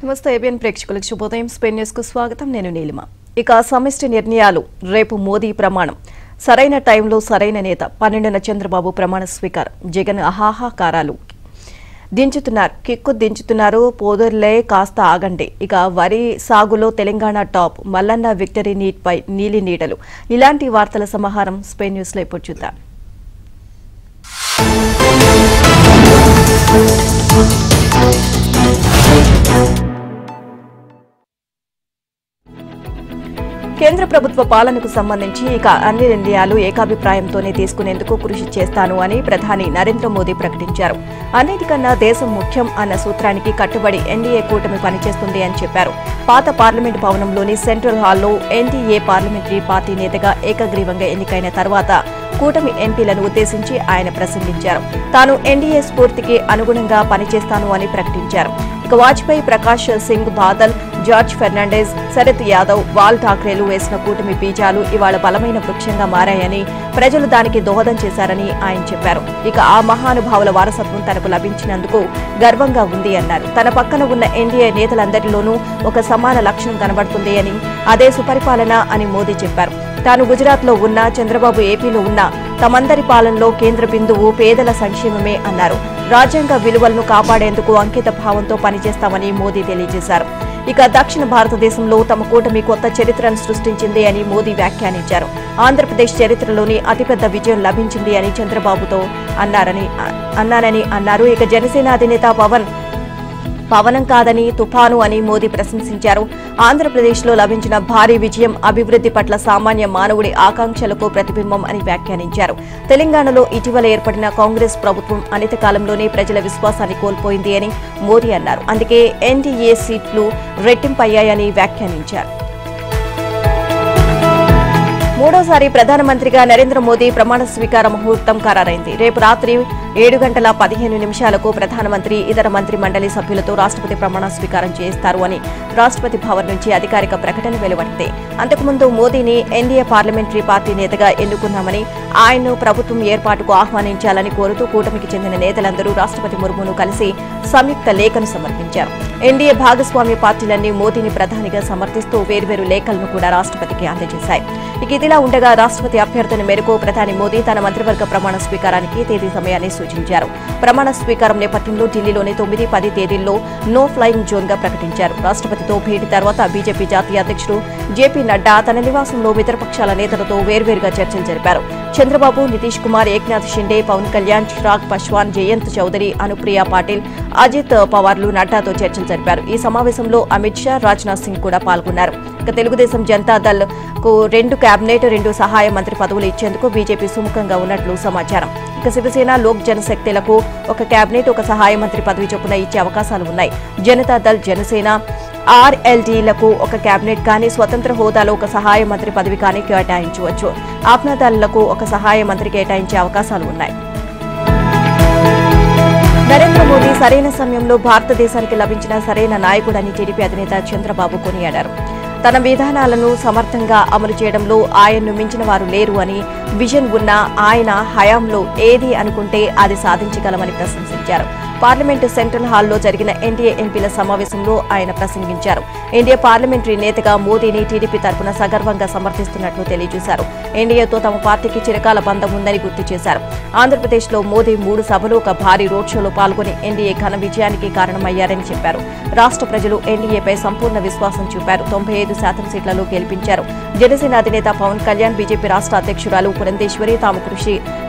నమస్తే ఏబిఎన్ ప్రేక్షకులకు శుభోదయం. స్పెయిన్ న్యూస్ కు స్వాగతం. నేను నీలిమ. ఇక సమిష్టి నిర్ణయాలు, రేపు మోదీ ప్రమాణం, సరైన టైంలో సరైన నేత, 12న చంద్రబాబు ప్రమాణ స్వీకారం, జగన్ అహాహాకారాలు దించుతున్నారు పోదర్లే కాస్త ఆగండి. ఇక వరి సాగులో తెలంగాణ టాప్, మల్లన్న విక్టరీ నీట్పై నీలి నీడలు. ఇలాంటి వార్తల సమాహారం స్పెయిన్ న్యూస్ లో ఇప్పుడు చూద్దాం. కేంద్ర ప్రభుత్వ పాలనకు సంబంధించి ఇక అన్ని నిర్ణయాలు ఏకాభిప్రాయంతోనే తీసుకునేందుకు కృషి చేస్తాను అని ప్రధాని నరేంద్ర మోదీ ప్రకటించారు. అన్నిటికన్నా దేశం ముఖ్యం అన్న సూత్రానికి కట్టుబడి ఎన్డీఏ కూటమి పనిచేస్తుంది అని చెప్పారు. పాత పార్లమెంటు భవనంలోని సెంట్రల్ హాల్లో ఎన్డీఏ పార్లమెంటరీ పార్టీ నేతగా ఏకగ్రీవంగా ఎన్నికైన తర్వాత కూటమి ఎంపీలను ఉద్దేశించి ఆయన ప్రసంగించారు. తాను ఎన్డీఏ స్ఫూర్తికి అనుగుణంగా పనిచేస్తాను అని ప్రకటించారు. ఇక వాజ్పేయి, ప్రకాష్ సింగ్ బాదల్, జార్జ్ ఫెర్నాండెజ్, శరద్ యాదవ్, బాల్ ఠాక్రేలు వేసిన కూటమి బీజాలు ఇవాళ బలమైన వృక్షంగా మారాయని, ప్రజలు దానికి దోహదం చేశారని ఆయన చెప్పారు. ఇక ఆ మహానుభావుల వారసత్వం తనకు లభించినందుకు గర్వంగా ఉంది అన్నారు. తన పక్కన ఉన్న ఎన్డీఏ నేతలందరిలోనూ ఒక సమాన లక్షణం కనబడుతుంది అని, అదే సుపరిపాలన అని మోదీ చెప్పారు. తాను గుజరాత్ లో ఉన్నా, చంద్రబాబు ఏపీలో ఉన్నా తమందరి పాలనలో కేంద్ర బిందువు పేదల సంక్షేమమే అన్నారు. రాజ్యాంగ విలువలను కాపాడేందుకు అంకిత భావంతో పనిచేస్తామని మోదీ తెలియజేశారు. ఇక దక్షిణ భారతదేశంలో తమ కూటమి కొత్త చరిత్రను సృష్టించింది అని మోదీ వ్యాఖ్యానించారు. ఆంధ్రప్రదేశ్ చరిత్రలోని అతిపెద్ద విజయం లభించింది అని చంద్రబాబుతో అన్నానని అన్నారు. ఇక జనసేన అధినేత పవనం కాదని తుఫాను అని మోదీ ప్రశంసించారు. ఆంధ్రప్రదేశ్లో లభించిన భారీ విజయం అభివృద్ధి పట్ల సామాన్య మానవుడి ఆకాంక్షలకు ప్రతిబింబం అని వ్యాఖ్యానించారు. తెలంగాణలో ఇటీవల ఏర్పడిన కాంగ్రెస్ ప్రభుత్వం అనిత కాలంలోనే ప్రజల విశ్వాసాన్ని కోల్పోయింది అని మోదీ అన్నారు. అందుకే ఎన్డీఏ సీట్లు రెట్టింపయ్యాయని వ్యాఖ్యానించారు. మూడోసారి ప్రధానమంత్రిగా నరేంద్ర మోదీ ప్రమాణ స్వీకార ముహూర్తం ఖరారైంది. రేపు రాత్రి 7:15 ప్రధానమంత్రి, ఇతర మంత్రి మండలి సభ్యులతో రాష్ట్రపతి ప్రమాణ స్వీకారం చేస్తారు అని రాష్ట్రపతి భవన్ నుంచి అధికారిక ప్రకటన వెలువడింది. అంతకుముందు మోదీని ఎన్డీఏ పార్లమెంటరీ పార్టీ నేతగా ఎన్నుకున్నామని, ఆయన్ను ప్రభుత్వం ఏర్పాటుకు ఆహ్వానించాలని కోరుతూ కూటమికి చెందిన నేతలందరూ రాష్ట్రపతి ముర్మును కలిసి సంయుక్త లేఖను సమర్పించారు. ఎన్డీఏ భాగస్వామ్య పార్టీలన్నీ మోదీని ప్రధానిగా సమర్థిస్తూ వేర్వేరు లేఖలను కూడా రాష్ట్రపతికి అందజేశాయి. ఇక ఇదిలా ఉండగా రాష్ట్రపతి అభ్యర్థన మేరకు ప్రధాని మోదీ తన మంత్రివర్గ ప్రమాణ స్వీకారానికి తేదీ సమయాన్ని సూచించారు. ప్రమాణ స్వీకారం నేపథ్యంలో ఢిల్లీలోని 9, 10 తేదీల్లో నో ఫ్లయింగ్ జోన్ గా ప్రకటించారు. రాష్ట్రపతితో భేటీ తర్వాత బీజేపీ జాతీయ అధ్యక్షుడు జేపీ నడ్డా తన నివాసంలో మిత్రపక్షాల నేతలతో వేర్వేరుగా చర్చలు జరిపారు. చంద్రబాబు, నితీష్ కుమార్, ఏక్నాథ్ షిండే, పవన్ కళ్యాణ్, చిరాగ్ పాస్వాన్, జయంత్ చౌదరి, అనుప్రియ పాటిల్, అజిత్ పవార్లు నడ్డాతో చర్చలు జరిపారు. ఈ సమావేశంలో అమిత్ షా, రాజ్నాథ్ సింగ్ కూడా పాల్గొన్నారు. ఇక తెలుగుదేశం జనతా దళ్ కు 2 కేబినెట్, 2 సహాయ మంత్రి పదవులు ఇచ్చేందుకు బీజేపీ సుముఖంగా ఉన్నట్లు సమాచారం. ఇక శివసేన, లోక్ జనశక్తిలకు 1 కేబినెట్, 1 సహాయ మంత్రి పదవి చొప్పున ఇచ్చే అవకాశాలు ఉన్నాయి. జనతా దళ్, జనసేన, ఆర్ఎల్డీలకు 1 కేబినెట్ కానీ, స్వతంత్ర హోదాలో 1 సహాయ మంత్రి పదవి కానీ కేటాయించవచ్చు. ఆప్నాదళ్లకు 1 సహాయ మంత్రి కేటాయించే అవకాశాలు ఉన్నాయి. నరేంద్ర మోదీ సరైన సమయంలో భారతదేశానికి లభించిన సరైన నాయకుడని టీడీపీ అధినేత చంద్రబాబు కొనియాడారు. తన విధానాలను సమర్థంగా అమలు చేయడంలో ఆయన్ను మించిన వారు లేరు అని, విజన్ ఉన్న ఆయన హయాంలో ఏది అనుకుంటే అది సాధించగలమని ప్రశంసించారు. పార్లమెంటు సెంట్రల్ హాల్లో జరిగిన ఎన్డీఏ ఎంపీల సమావేశంలో ఆయన ప్రసంగించారు. ఎన్డీఏ పార్లమెంటరీ నేతగా మోదీని టీడీపీ తరఫున సగర్వంగా సమర్థిస్తున్నట్లు తెలియజేశారు. ఎన్డీఏతో తమ పార్టీకి చిరకాల బంధం ఉందని గుర్తు చేశారు. ఆంధ్రప్రదేశ్లో మోదీ 3 సభలు, 1 భారీ రోడ్ షోలో పాల్గొని ఎన్డీఏ ఘన విజయానికి కారణమయ్యారని చెప్పారు. రాష్ట్ర ప్రజలు ఎన్డీఏపై సంపూర్ణ విశ్వాసం చూపారు. 95% సీట్లలో గెలిపించారు. జనసేన అధినేత పవన్ కళ్యాణ్, బీజేపీ రాష్ట్ర అధ్యక్షురాలు పురంధేశ్వరి తాము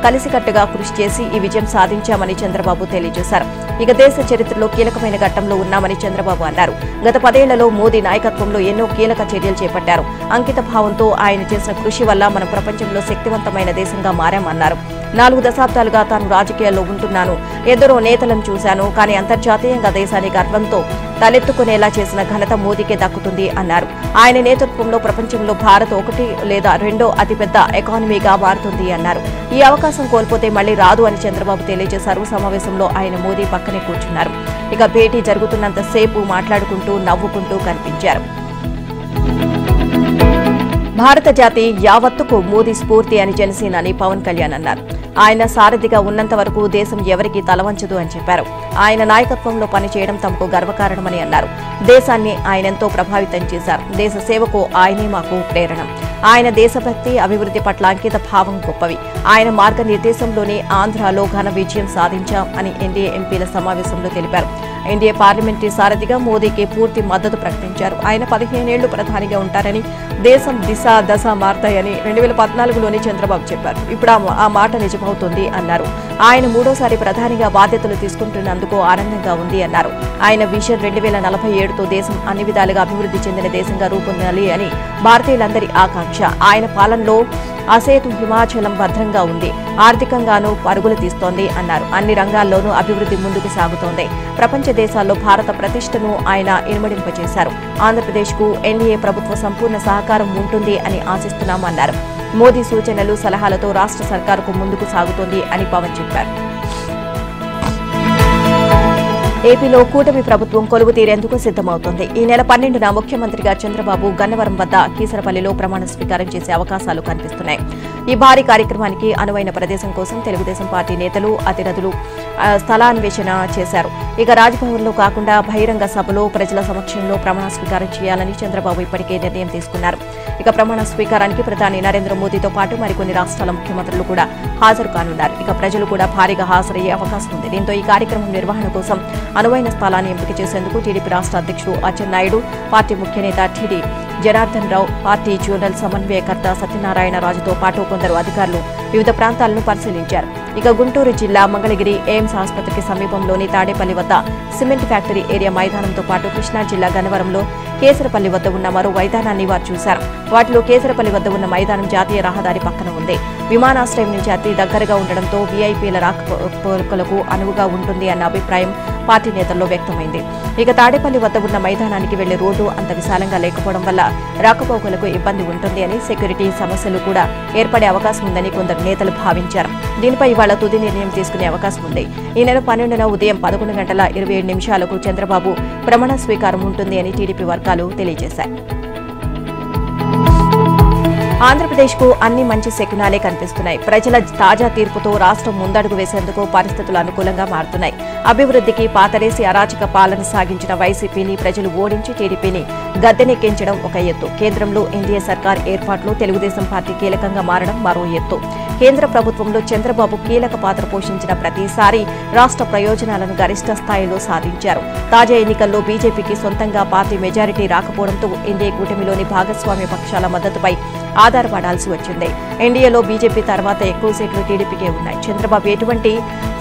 కలిసికట్టుగా కృషి చేసి ఈ విజయం సాధించామని చంద్రబాబు తెలియజేశారు. ఇక దేశ చరిత్రలో కీలకమైన ఘట్టంలో ఉన్నామని చంద్రబాబు అన్నారు. గత 10 ఏళ్లలో మోదీ నాయకత్వంలో ఎన్నో కీలక చర్యలు చేపట్టారు. అంకిత భావంతో ఆయన చేసిన కృషి వల్ల మనం ప్రపంచంలో శక్తివంతమైన దేశంగా మారామన్నారు. 4 దశాబ్దాలుగా తాను రాజకీయాల్లో ఉంటున్నాను. ఎందరో నేతలను చూశాను. కానీ అంతర్జాతీయంగా దేశాన్ని గర్వంతో తలెత్తుకునేలా చేసిన ఘనత మోదీకే దక్కుతుంది అన్నారు. ఆయన నేతృత్వంలో ప్రపంచంలో భారత్ 1 లేదా 2వ అతిపెద్ద ఎకానమీగా మారుతుంది అన్నారు. ఈ అవకాశం కోల్పోతే మళ్లీ రాదు అని చంద్రబాబు తెలియజేశారు. సమావేశంలో ఆయన మోదీ పక్కనే కూర్చున్నారు. ఇక భేటీ జరుగుతున్నంతసేపు మాట్లాడుకుంటూ, నవ్వుకుంటూ కనిపించారు. భారత జాతి యావత్తుకు మోదీ స్ఫూర్తి అని జనసేనాని పవన్ కళ్యాణ్ అన్నారు. ఆయన సారథిగా ఉన్నంత వరకు దేశం ఎవరికీ తలవంచదు అని చెప్పారు. ఆయన నాయకత్వంలో పనిచేయడం తమకు గర్వకారణమని అన్నారు. దేశాన్ని ఆయనెంతో ప్రభావితం చేశారు. దేశ సేవకు ఆయనే మాకు ప్రేరణ. ఆయన దేశభక్తి, అభివృద్ధి పట్ల అంకిత భావం గొప్పవి. ఆయన మార్గనిర్దేశంలోనే ఆంధ్రాలో ఘన విజయం సాధించాం అని ఎన్డీఏ ఎంపీల సమావేశంలో తెలిపారు. ఎన్డీఏ పార్లమెంటరీ సారథిగా మోదీకి పూర్తి మద్దతు ప్రకటించారు. ఆయన 15 ఏళ్లు ప్రధానిగా ఉంటారని, దేశం దిశ దశ మారతాయని 2014లోనే చంద్రబాబు చెప్పారు. ఇప్పుడు ఆ మాట నిజమవుతుంది అన్నారు. ఆయన మూడోసారి ప్రధానిగా బాధ్యతలు తీసుకుంటున్నందుకు ఆనందంగా ఉంది అన్నారు. ఆయన విజన్ 2047తో దేశం అన్ని విధాలుగా అభివృద్ధి చెందిన దేశంగా రూపొందాలి అని భారతీయులందరి ఆకాంక్ష. ఆయన పాలనలో అసేతు హిమాచలం భద్రంగా ఉంది, ఆర్థికంగానూ పరుగులు తీస్తోంది అన్నారు. అన్ని రంగాల్లోనూ అభివృద్ధి ముందుకు సాగుతోంది. ప్రపంచ దేశాల్లో భారత ప్రతిష్టను ఆయన ఇనుమడింపచేశారు. ఆంధ్రప్రదేశ్కు ఎన్డీఏ ప్రభుత్వ సంపూర్ణ సహకారం ఉంటుంది అని ఆశిస్తున్నామన్నారు. మోదీ సూచనలు, సలహాలతో రాష్ట్ర సర్కారుకు ముందుకు సాగుతోంది అని పవన్ చెప్పారు. ఏపీలో కూటమి ప్రభుత్వం కొలువు తీరేందుకు సిద్దమవుతోంది. ఈ నెల 12న ముఖ్యమంత్రిగా చంద్రబాబు గన్నవరం వద్ద కీసరపల్లిలో ప్రమాణ స్వీకారం చేసే అవకాశాలు కనిపిస్తున్నాయి. ఈ భారీ కార్యక్రమానికి అనువైన ప్రదేశం కోసం తెలుగుదేశం పార్టీ నేతలు, అతిరథులు స్థలాన్వేషణ చేశారు. ఇక రాజ్భవన్లో కాకుండా బహిరంగ సభలో ప్రజల సమక్షంలో ప్రమాణ స్వీకారం చేయాలని చంద్రబాబు ఇప్పటికే నిర్ణయం తీసుకున్నారు. ఇక ప్రమాణ స్వీకారానికి ప్రధాని నరేంద్ర మోదీతో పాటు మరికొన్ని రాష్ట్రాల ముఖ్యమంత్రులు కూడా హాజరు కానున్నారు. ఇక ప్రజలు కూడా భారీగా హాజరయ్యే అవకాశం ఉంది. దీంతో ఈ కార్యక్రమం నిర్వహణ కోసం అనువైన స్థలాన్ని ఎంపిక చేసేందుకు టీడీపీ రాష్ట్ర అధ్యక్షుడు అచ్చెన్నాయుడు, పార్టీ ముఖ్య నేత TD Janardhan Rao, party zonal సమన్వయకర్త సత్యనారాయణ రాజుతో పాటు కొందరు అధికారులు వివిధ ప్రాంతాలను పరిశీలించారు. ఇక గుంటూరు జిల్లా మంగళగిరి ఎయిమ్స్ ఆసుపత్రికి సమీపంలోని తాడేపల్లి వద్ద సిమెంట్ ఫ్యాక్టరీ ఏరియా మైదానంతో పాటు కృష్ణా జిల్లా గన్నవరంలో కేసరపల్లి వద్ద ఉన్న మరో మైదానాన్ని వారు చూశారు. వాటిలో కేసరపల్లి వద్ద ఉన్న మైదానం జాతీయ రహదారి పక్కన ఉంది. విమానాశ్రయం నుంచి అతి దగ్గరగా ఉండడంతో వీఐపీల రాకపోకలకు అనువుగా ఉంటుంది అన్న అభిప్రాయం పార్టీ నేతల్లో వ్యక్తమైంది. ఇక తాడేపల్లి వద్ద ఉన్న మైదానానికి వెళ్లే రోడ్డు అంత విశాలంగా లేకపోవడం వల్ల రాకపోకలకు ఇబ్బంది ఉంటుంది అని, సెక్యూరిటీ సమస్యలు కూడా ఏర్పడే అవకాశం ఉందని కొందరు నేతలు భావించారు. దీనిపై ఇవాళ తుది నిర్ణయం తీసుకునే అవకాశం ఉంది. ఈ నెల 12న ఉదయం 11:27 చంద్రబాబు ప్రమాణ స్వీకారం ఉంటుంది అని టీడీపీ వర్గాలు తెలియజేశాయి. ఆంధ్రప్రదేశ్కు అన్ని మంచి శకునాలే కనిపిస్తున్నాయి. ప్రజల తాజా తీర్పుతో రాష్ట్రం ముందడుగు వేసేందుకు పరిస్థితులు అనుకూలంగా మారుతున్నాయి. అభివృద్ధికి పాతరేసి అరాచక పాలన సాగించిన వైసీపీని ప్రజలు ఓడించి టీడీపీని గద్దెనెక్కించడం ఒక ఎత్తు. కేంద్రంలో ఎన్డీఏ సర్కార్ ఏర్పాట్లో తెలుగుదేశం పార్టీ కీలకంగా మారడం మరో ఎత్తు. కేంద్ర ప్రభుత్వంలో చంద్రబాబు కీలక పాత్ర పోషించిన ప్రతిసారి రాష్ట్ర ప్రయోజనాలను గరిష్ట స్థాయిలో సాధించారు. తాజా ఎన్నికల్లో బీజేపీకి సొంతంగా పార్టీ మెజారిటీ రాకపోవడంతో ఎన్డీఏ కూటమిలోని భాగస్వామ్య పక్షాల మద్దతుపై ఆధారపడాల్సి వచ్చింది. ఎన్డీఏలో బీజేపీ తర్వాత ఎక్కువ సీట్లు టీడీపీకే ఉన్నాయి. చంద్రబాబు ఎటువంటి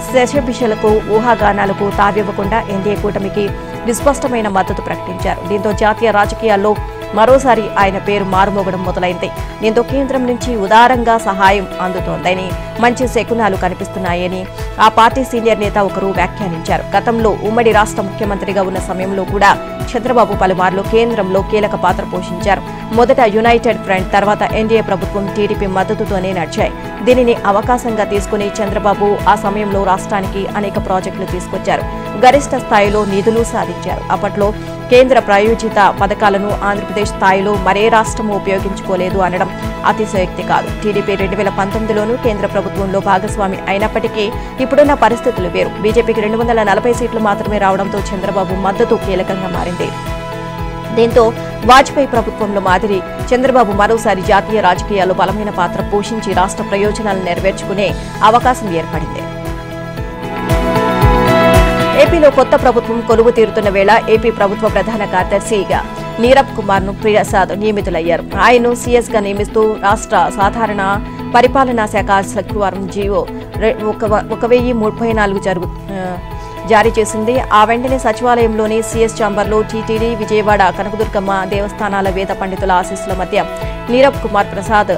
శశబిషలకు, ఊహాగానాలకు తావివ్వకుండా ఎన్డీఏ కూటమికి విస్పష్టమైన మద్దతు ప్రకటించారు. దీంతో జాతీయ రాజకీయాల్లో మరోసారి ఆయన పేరు మారుమోగడం మొదలైంది. దీంతో కేంద్రం నుంచి ఉదారంగా సహాయం అందుతోందని, మంచి శకునాలు కనిపిస్తున్నాయని ఆ పార్టీ సీనియర్ నేత ఒకరు వ్యాఖ్యానించారు. గతంలో ఉమ్మడి రాష్ట్ర ముఖ్యమంత్రిగా ఉన్న సమయంలో కూడా చంద్రబాబు పలుమార్లు కేంద్రంలో కీలక పాత్ర పోషించారు. మొదట యునైటెడ్ ఫ్రంట్, తర్వాత ఎన్డీఏ ప్రభుత్వం టీడీపీ మద్దతుతోనే నడిచాయి. దీనిని అవకాశంగా తీసుకుని చంద్రబాబు ఆ సమయంలో రాష్ట్రానికి అనేక ప్రాజెక్టులు తీసుకొచ్చారు. గరిష్ట స్థాయిలో నిధులు సాధించారు. అప్పట్లో కేంద్ర ప్రాయోజిత పథకాలను ఆంధ్రప్రదేశ్ స్థాయిలో మరే రాష్ట్రము ఉపయోగించుకోలేదు అనడం అతిశయోక్తి కాదు. టీడీపీ 2019లోనూ కేంద్ర ప్రభుత్వంలో భాగస్వామి అయినప్పటికీ ఇప్పుడున్న పరిస్థితులు వేరు. బీజేపీకి 240 సీట్లు మాత్రమే రావడంతో చంద్రబాబు మద్దతు కీలకంగా మారింది. దీంతో వాజ్పేయి ప్రభుత్వంలో మాదిరి చంద్రబాబు మరోసారి జాతీయ రాజకీయాల్లో బలమైన పాత్ర పోషించి రాష్ట్ర ప్రయోజనాలను నెరవేర్చుకునే అవకాశం ఏర్పడింది. ఏపీలో కొత్త ప్రభుత్వం కొలువు తీరుతున్న వేళ ఏపీ ప్రభుత్వ ప్రధాన కార్యదర్శిగా నీరబ్ కుమార్ ప్రసాద్ నియమితులయ్యారు. ఆయన్ను సీఎస్గా నియమిస్తూ రాష్ట్ర సాధారణ పరిపాలనా శాఖ శుక్రవారం జీవో 1034 జారీ చేసింది. ఆ వెంటనే సచివాలయంలోని సీఎస్ ఛాంబర్లో టీటీడీ, విజయవాడ కనకదుర్గమ్మ దేవస్థానాల వేద పండితుల ఆశీస్సుల మధ్య నీరబ్ కుమార్ ప్రసాద్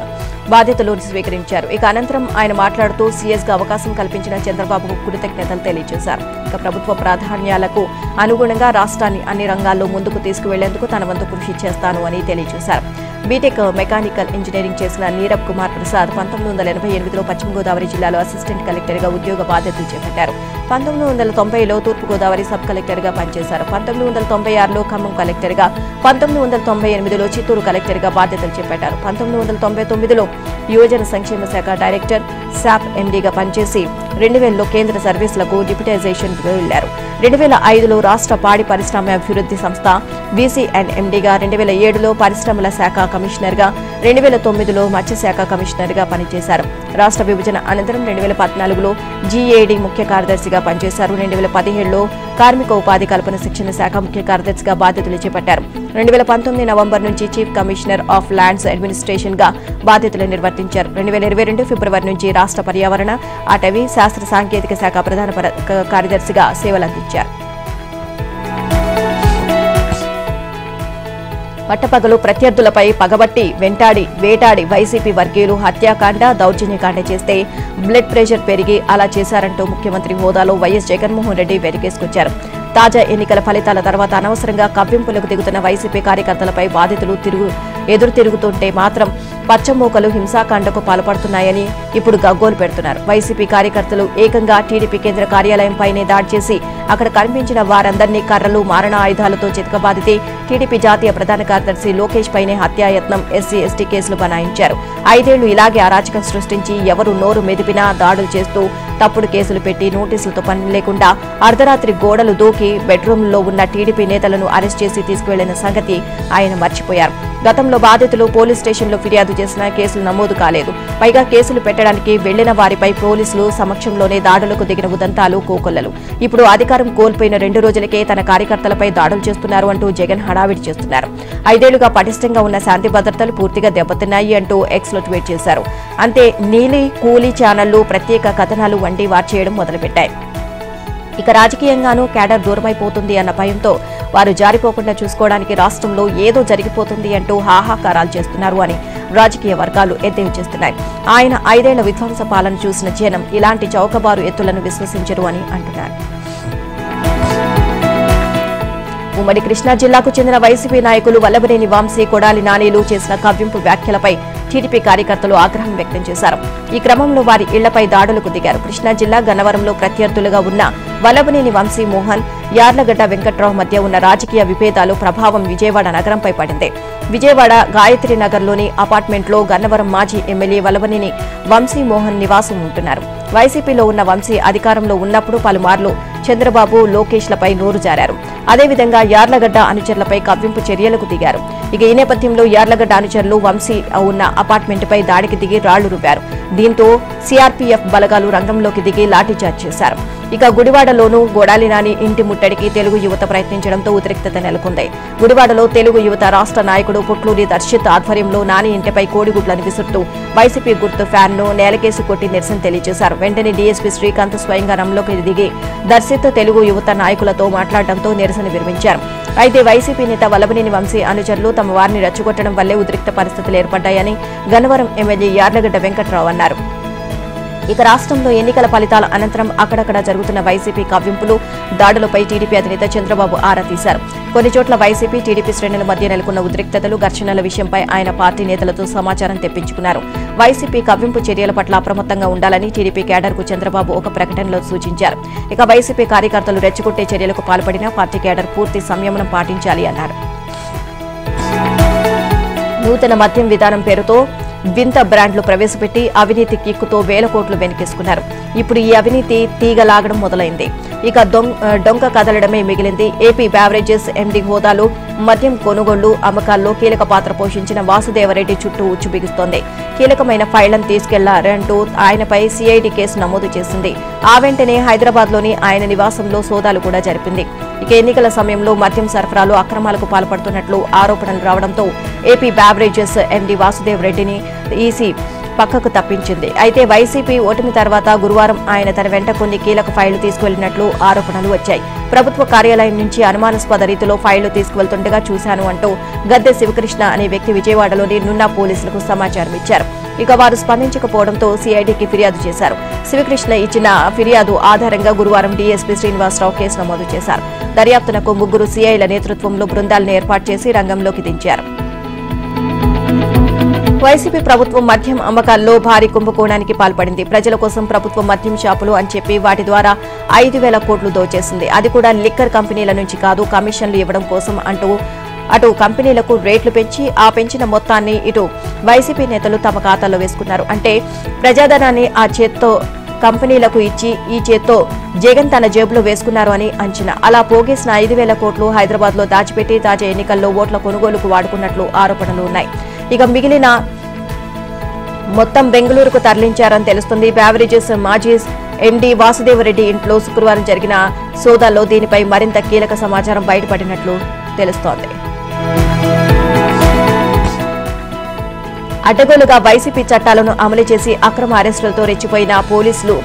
బాధ్యతలు స్వీకరించారు. ఇక అనంతరం ఆయన మాట్లాడుతూ సీఎస్గా అవకాశం కల్పించిన చంద్రబాబుకు కృతజ్ఞతలు తెలియజేశారు. ఇక ప్రభుత్వ ప్రాధాన్యాలకు అనుగుణంగా రాష్ట్రాన్ని అన్ని రంగాల్లో ముందుకు తీసుకువెళ్లేందుకు తన వంతు కృషి చేస్తాను అని తెలియజేశారు. బీటెక్ మెకానికల్ ఇంజనీరింగ్ చేసిన నీరబ్ కుమార్ ప్రసాద్ 1988లో పశ్చిమ గోదావరి జిల్లాలో అసిస్టెంట్ కలెక్టర్గా ఉద్యోగ బాధ్యతలు చేపట్టారు. 1990లో తూర్పుగోదావరి సబ్ కలెక్టర్గా పనిచేశారు. 1996లో ఖమ్మం కలెక్టర్గా, 1998లో చిత్తూరు కలెక్టర్గా బాధ్యతలు చేపట్టారు. 1999లో యువజన సంక్షేమ శాఖ డైరెక్టర్ శాప్ ఎండీగా పనిచేసి 2000లో కేంద్ర సర్వీసులకు డిప్యూటైజేషన్ వెళ్లారు. 2005లో రాష్ట్ర పాడి పరిశ్రమ అభివృద్ధి సంస్థ BCNMDగా, 2007లో పరిశ్రమల శాఖ కమిషనర్గా, 2009లో మత్స్యశాఖ కమిషనర్గా పనిచేశారు. రాష్ట్ర విభజన అనంతరం 2014లో GAD ముఖ్య కార్యదర్శిగా పనిచేశారు. 2017లో కార్మిక ఉపాధి కల్పన శిక్షణ శాఖ ముఖ్య కార్యదర్శిగా బాధ్యతలు చేపట్టారు. 2019 నవంబర్ నుంచి chief commissioner of lands administration గా బాధ్యతలు నిర్వర్తించారు. 2022 ఫిబ్రవరి నుంచి రాష్ట్ర పర్యావరణ, అటవీ, శాస్త్ర సాంకేతిక శాఖ ప్రధాన కార్యదర్శిగా సేవలందించారు. పట్టపగలు ప్రత్యర్థులపై పగబట్టి వేటాడి వైసీపీ వర్గీయులు హత్యాకాండ, దౌర్జన్యకాండ చేస్తే బ్లడ్ ప్రెషర్ పెరిగి అలా చేశారంటూ ముఖ్యమంత్రి హోదాలో వైఎస్ జగన్మోహన్ రెడ్డి వెలికేసుకొచ్చారు. తాజా ఎన్నికల ఫలితాల తర్వాత అనవసరంగా కవ్వింపులకు దిగుతున్న వైసీపీ కార్యకర్తలపై బాధితులు ఎదురు తిరుగుతుంటే మాత్రం పచ్చమూకలు హింసాకాండకు పాల్పడుతున్నాయని ఇప్పుడు గగ్గోలు పెడుతున్నారు. వైసీపీ కార్యకర్తలు ఏకంగా టీడీపీ కేంద్ర కార్యాలయంపైనే దాడి చేసి అక్కడ కనిపించిన వారందరినీ కర్రలు, మారణ ఆయుధాలతో చితకబాదితే టీడీపీ జాతీయ ప్రధాన కార్యదర్శి లోకేష్ పైనే హత్యాయత్నం, SC/ST కేసులు బనాయించారు. 5 ఏళ్లు ఇలాగే అరాచకం సృష్టించి ఎవరు నోరు మెదిపినా దాడులు చేస్తూ తప్పుడు కేసులు పెట్టి నోటీసులతో పని లేకుండా అర్ధరాత్రి గోడలు దూకి బెడ్రూమ్లో ఉన్న టీడీపీ నేతలను అరెస్ట్ చేసి తీసుకువెళ్లిన సంగతి ఆయన మర్చిపోయారు. గతంలో బాధితులు పోలీస్ స్టేషన్లో ఫిర్యాదు చేసినా కేసులు నమోదు కాలేదు. పైగా కేసులు పెట్టడానికి వెళ్లిన వారిపై పోలీసులు సమక్షంలోనే దాడులకు దిగిన ఉదంతాలు కోకొల్లలు. ఇప్పుడు అధికారం కోల్పోయిన 2 రోజులకే తన కార్యకర్తలపై దాడులు చేస్తున్నారు అంటూ జగన్ హడావిడి చేస్తున్నారు. 5 ఏళ్లుగా పటిష్టంగా ఉన్న శాంతి భద్రతలు పూర్తిగా దెబ్బతిన్నాయి అంటూ ఎక్స్లో ట్వీట్ చేశారు. అంతే, నీలి కూలీ ఛానళ్లు ప్రత్యేక కథనాలు వండి వార్చేయడం మొదలుపెట్టాయి. ఇక రాజకీయంగానూ క్యాడర్ దూరమైపోతుంది అన్న భయంతో వారు జారిపోకుండా చూసుకోవడానికి రాష్ట్రంలో ఏదో జరిగిపోతుంది అంటూ హాహాకారాలు చేస్తున్నారు అని రాజకీయ వర్గాలు ఎద్దేవా చేస్తున్నాయి. ఆయన 5 ఏళ్ల విధ్వంస పాలన చూసిన జనం ఇలాంటి చౌకబారు ఎత్తులను విశ్వసించరు అని అంటున్నారు. ఉమ్మడి కృష్ణా జిల్లాకు చెందిన వైసీపీ నాయకులు వల్లభనేని వంశీ, కొడాలి నానీలు చేసిన కవ్వింపు వ్యాఖ్యలపై టీడీపీ కార్యకర్తలు ఆగ్రహం వ్యక్తం చేశారు. ఈ క్రమంలో వారి ఇళ్లపై దాడులకు దిగారు. కృష్ణా జిల్లా గన్నవరంలో ప్రత్యర్థులుగా ఉన్న వల్లభనేని వంశీ మోహన్, యార్లగడ్డ వెంకట్రావు మధ్య ఉన్న రాజకీయ విభేదాలు ప్రభావం విజయవాడ నగరంపై పడింది. విజయవాడ గాయత్రి నగర్లోని అపార్ట్మెంట్లో గన్నవరం మాజీ ఎమ్మెల్యే వల్లభనేని వంశీ మోహన్ నివాసం ఉంటున్నారు. వైసీపీలో ఉన్న వంశీ అధికారంలో ఉన్నప్పుడు పలుమార్లు చంద్రబాబు, లోకేష్లపై నోరు జారారు. అదేవిధంగా యార్లగడ్డ అనుచరులపై కవ్వింపు చర్యలకు దిగారు. ఇక ఈ నేపథ్యంలో యార్లగడ్డ అనుచరులు వంశీ ఉన్న అపార్ట్మెంట్పై దాడికి దిగి రాళ్లు రువ్వారు. దీంతో సిఆర్పీఎఫ్ బలగాలు రంగంలోకి దిగి లాఠీచార్జ్ చేశారు. ఇక గుడివాడలోనూ కొడాలి నాని ఇంటి ముట్టడికి తెలుగు యువత ప్రయత్నించడంతో ఉద్రిక్తత నెలకొంది. గుడివాడలో తెలుగు యువత రాష్ట్ర నాయకుడు పుట్లూరి దర్శిత్ ఆధ్వర్యంలో నాని ఇంటిపై కోడిగుడ్లను విసురుతూ వైసీపీ గుర్తు ఫ్యాన్ను నేలకేసి కొట్టి నిరసన తెలియజేశారు. వెంటనే డీఎస్పీ శ్రీకాంత్ స్వయంగా రంగంలోకి దిగి దర్శిత్ తెలుగు యువత నాయకులతో మాట్లాడడంతో నిరసన విరమించారు. అయితే వైసీపీ నేత వల్లభనేని వంశీ అనుచరులు తమ వారిని రెచ్చగొట్టడం వల్లే ఉద్రిక్త పరిస్థితులు ఏర్పడ్డాయని గన్నవరం ఎమ్మెల్యే యార్లగడ్డ వెంకట్రావు అన్నారు. ఇక రాష్ట్రంలో ఎన్నికల ఫలితాల అనంతరం అక్కడక్కడ జరుగుతున్న వైసీపీ కవ్వింపులు, దాడులపై టీడీపీ అధినేత చంద్రబాబు ఆరా తీశారు. కొన్ని చోట్ల వైసీపీ, టీడీపీ శ్రేణుల మధ్య నెలకొన్న ఉద్రిక్తతలు, ఘర్షణల విషయంపై ఆయన పార్టీ నేతలతో సమాచారం తెప్పించుకున్నారు. వైసీపీ కవ్వింపు చర్యల పట్ల అప్రమత్తంగా ఉండాలని టీడీపీ క్యాడర్కు చంద్రబాబు ఒక ప్రకటనలో సూచించారు. ఇక వైసీపీ కార్యకర్తలు రెచ్చగొట్టే చర్యలకు పాల్పడినా పార్టీ క్యాడర్ పూర్తి సంయమనం పాటించాలి అన్నారు. నూతన మద్యం విధానం పేరుతో వింత బ్రాండ్లు ప్రవేశపెట్టి అవినీతి కిక్కుతో వేల కోట్లు వెనకేసుకున్నారు. ఇప్పుడు ఈ అవినీతి తీగలాగడం మొదలైంది. ఇక డొంక కదలడమే మిగిలింది. ఏపీ బ్యావరేజెస్ ఎండీ హోదాలో మద్యం కొనుగోళ్లు, అమ్మకాల్లో కీలక పాత్ర పోషించిన వాసుదేవరెడ్డి చుట్టూ ఉచ్చు బిగుస్తోంది. కీలకమైన ఫైళ్లను తీసుకెళ్లారంటూ ఆయనపై సిఐడి కేసు నమోదు చేసింది. ఆ వెంటనే హైదరాబాద్లోని ఆయన నివాసంలో సోదాలు కూడా జరిపింది. ఇక ఎన్నికల సమయంలో మద్యం సరఫరాలో అక్రమాలకు పాల్పడుతున్నట్లు ఆరోపణలు రావడంతో ఏపీ బ్యావరేజెస్ ఎండీ వాసుదేవ్ రెడ్డిని ఈసీ పక్కకు తప్పించింది. అయితే వైసీపీ ఓటమి తర్వాత గురువారం ఆయన తన వెంట కొన్ని కీలక ఫైళ్లు తీసుకువెళ్లినట్లు ఆరోపణలు వచ్చాయి. ప్రభుత్వ కార్యాలయం నుంచి అనుమానాస్పద రీతిలో ఫైళ్లు తీసుకువెళ్తుండగా చూశాను అంటూ గద్దె శివకృష్ణ అనే వ్యక్తి విజయవాడలోని నున్నా పోలీసులకు సమాచారం ఇచ్చారు. ఇక వారు స్పందించకపోవడంతో సిఐడికి ఫిర్యాదు చేశారు. శివకృష్ణ ఇచ్చిన ఫిర్యాదు ఆధారంగా గురువారం డీఎస్పీ శ్రీనివాసరావు కేసు నమోదు చేశారు. దర్యాప్తునకు 3 సిఐల నేతృత్వంలో బృందాలను ఏర్పాటు చేసి రంగంలోకి దించారు. వైసీపీ ప్రభుత్వం మద్యం అమ్మకాల్లో భారీ కుంభకోణానికి పాల్పడింది. ప్రజల కోసం ప్రభుత్వం మద్యం షాపులు అని చెప్పి వాటి ద్వారా 5,000 కోట్లు దోచేసింది. అది కూడా లిక్కర్ కంపెనీల నుంచి కాదు, కమిషన్లు ఇవ్వడం కోసం అంటూ అటు కంపెనీలకు రేట్లు పెంచి ఆ పెంచిన మొత్తాన్ని ఇటు వైసీపీ నేతలు తమ ఖాతాలో వేసుకున్నారు. అంటే ప్రజాధనాన్ని ఆ చేత్తో కంపెనీలకు ఇచ్చి ఈ చేత్తో జగన్ తన జేబులో వేసుకున్నారు అని అంచనా. అలా పోగేసిన 5,000 కోట్లు హైదరాబాద్ లో దాచిపెట్టి తాజా ఎన్నికల్లో ఓట్ల కొనుగోలుకు వాడుకున్నట్లు ఆరోపణలు ఉన్నాయి. ఇక మిగిలిన మొత్తం బెంగళూరుకు తరలించారని తెలుస్తుంది. బ్యావరేజెస్ మాజీ ఎండీ వాసుదేవరెడ్డి ఇంట్లో శుక్రవారం జరిగిన సోదాల్లో దీనిపై మరింత కీలక సమాచారం బయటపడినట్లు తెలుస్తోంది. అడ్డగోలుగా వైసీపీ చట్టాలను అమలు చేసి అక్రమ అరెస్టులతో రెచ్చిపోయిన పోలీసులు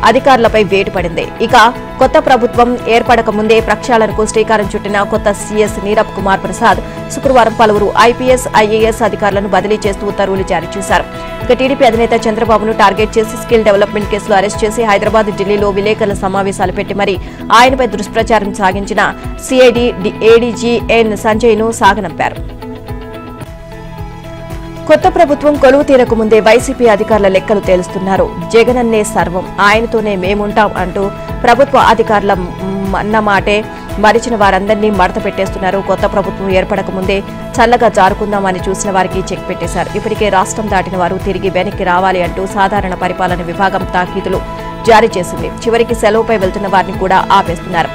అధికారులపై వేటు పడింది. ఇక కొత్త ప్రభుత్వం ఏర్పడక ముందే ప్రక్షాళనకు శ్రీకారం చుట్టిన కొత్త సీఎస్ నీరబ్ కుమార్ ప్రసాద్ శుక్రవారం పలువురు ఐపీఎస్, ఐఏఎస్ అధికారులను బదిలీ చేస్తూ ఉత్తర్వులు జారీ చేశారు. ఇక టీడీపీ అధినేత చంద్రబాబును టార్గెట్ చేసి స్కిల్ డెవలప్మెంట్ కేసులో అరెస్ట్ చేసి హైదరాబాద్, ఢిల్లీలో విలేకరుల సమావేశాలు పెట్టి మరీ ఆయనపై దుష్ప్రచారం సాగించిన సిఐడి ఏడీజీ ఎన్ సంజయ్ ను సాగనంపారు. కొత్త ప్రభుత్వం కొలువు తీరకు ముందే వైసీపీ అధికారుల లెక్కలు తేలుస్తున్నారు. జగనన్నే సర్వం, ఆయనతోనే మేముంటాం అంటూ ప్రభుత్వ అధికారుల అన్నమాటే మరిచిన వారందరినీ మడత పెట్టేస్తున్నారు. కొత్త ప్రభుత్వం ఏర్పడక ముందే చల్లగా జారుకుందామని చూసిన వారికి చెక్ పెట్టేశారు. ఇప్పటికే రాష్ట్రం దాటిన వారు తిరిగి వెనక్కి రావాలి అంటూ సాధారణ పరిపాలన విభాగం తాకీదులు జారీ చేసింది. చివరికి సెలవుపై వెళ్తున్న వారిని కూడా ఆపేస్తున్నారు.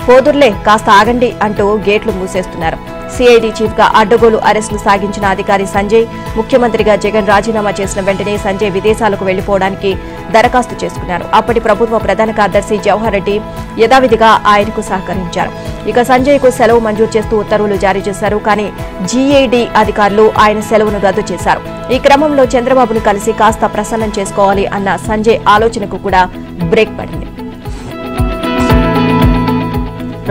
పోదుర్లే కాస్త ఆగండి అంటూ గేట్లు మూసేస్తున్నారు. సిఐడి చీఫ్ గా అడ్డగోలు అరెస్టులు సాగించిన అధికారి సంజయ్, ముఖ్యమంత్రిగా జగన్ రాజీనామా చేసిన వెంటనే సంజయ్ విదేశాలకు వెళ్లిపోవడానికి దరఖాస్తు చేసుకున్నారు. అప్పటి ప్రభుత్వ ప్రధాన కార్యదర్శి జవహర్ రెడ్డి యథావిధిగా ఆయనకు సహకరించారు. ఇక సంజయ్ కు సెలవు మంజూరు చేస్తూ ఉత్తర్వులు జారీ చేశారు. కానీ జీఏడీ అధికారులు ఆయన సెలవును రద్దు చేశారు. ఈ క్రమంలో చంద్రబాబును కలిసి కాస్త ప్రసన్నం చేసుకోవాలి అన్న సంజయ్ ఆలోచనకు కూడా బ్రేక్ పడింది.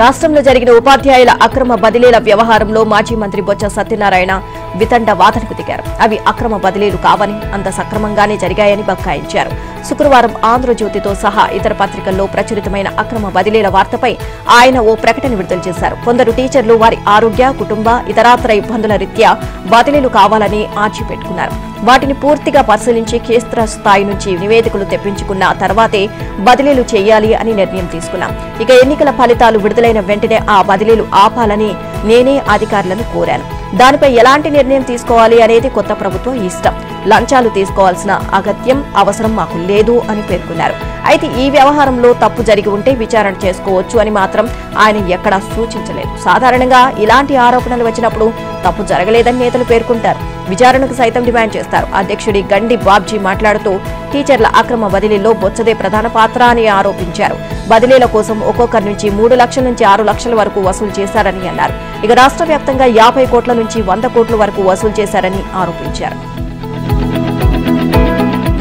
రాష్ట్రంలో జరిగిన ఉపాధ్యాయుల అక్రమ బదిలీల వ్యవహారంలో మాజీ మంత్రి బొత్స సత్యనారాయణ వితండ వాదనకు దిగారు. అవి అక్రమ బదిలీలు కావని, అంత సక్రమంగానే జరిగాయని బక్కాయించారు. శుక్రవారం ఆంధ్రజ్యోతితో సహా ఇతర పత్రికల్లో ప్రచురితమైన అక్రమ బదిలీల వార్తపై ఆయన ఓ ప్రకటన విడుదల చేశారు. కొందరు టీచర్లు వారి ఆరోగ్య, కుటుంబ, ఇతరాతర ఇబ్బందుల రీత్యా బదిలీలు కావాలని ఆర్చిపెట్టుకున్నారు. వాటిని పూర్తిగా పరిశీలించి క్షేత్ర స్థాయి నుంచి నివేదికలు తెప్పించుకున్న తర్వాతే బదిలీలు చేయాలి అని నిర్ణయం తీసుకున్నాం. ఇక ఎన్నికల ఫలితాలు విడుదలైన వెంటనే ఆ బదిలీలు ఆపాలని నేనే అధికారులను కోరాను. దానిపై ఎలాంటి నిర్ణయం తీసుకోవాలి అనేది కొత్త ప్రభుత్వం ఇష్టం. లంచాలు తీసుకోవాల్సిన అగత్యం, అవసరం మాకు లేదు అని పేర్కొన్నారు. అయితే ఈ వ్యవహారంలో తప్పు జరిగి ఉంటే విచారణ చేసుకోవచ్చు అని మాత్రం ఆయన ఎక్కడా సూచించలేదు. సాధారణంగా ఇలాంటి ఆరోపణలు వచ్చినప్పుడు తప్పు జరగలేదని నేతలు పేర్కొంటారు. విచారణకు సైతం డిమాండ్ చేస్తారు. అధ్యక్షుడి గండి బాబ్జీ మాట్లాడుతూ టీచర్ల అక్రమ బదిలీలో బొత్సదే ప్రధాన పాత్ర అని ఆరోపించారు. బదిలీల కోసం ఒక్కొక్కరి నుంచి 3 లక్షల నుంచి 6 లక్షల వరకు వసూలు చేశారని అన్నారు. ఇక రాష్ట్ర వ్యాప్తంగా 50 కోట్ల నుంచి 100 కోట్ల వరకు వసూలు చేశారని ఆరోపించారు.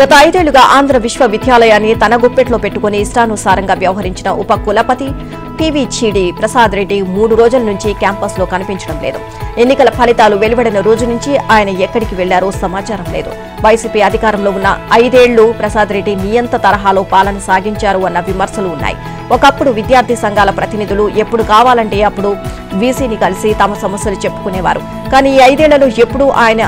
గత 5 ఏళ్లుగా ఆంధ్ర విశ్వవిద్యాలయాన్ని తన గుప్పెట్లో పెట్టుకుని ఇష్టానుసారంగా వ్యవహరించిన ఉప కులపతి టీవీ చీడి ప్రసాద్ రెడ్డి 3 రోజుల నుంచి క్యాంపస్ లో కనిపించడం లేదు. ఎన్నికల ఫలితాలు వెలువడిన రోజు నుంచి ఆయన ఎక్కడికి వెళ్లారో సమాచారం లేదు. వైసీపీ అధికారంలో ఉన్న 5 ఏళ్లు ప్రసాద్ రెడ్డి నియంత తరహాలో పాలన సాగించారు అన్న విమర్శలు ఉన్నాయి. ఒకప్పుడు విద్యార్థి సంఘాల ప్రతినిధులు ఎప్పుడు కావాలంటే అప్పుడు వీసీని కలిసి తమ సమస్యలు చెప్పుకునేవారు. కానీ ఈ 5 ఏళ్లలో ఎప్పుడూ ఆయన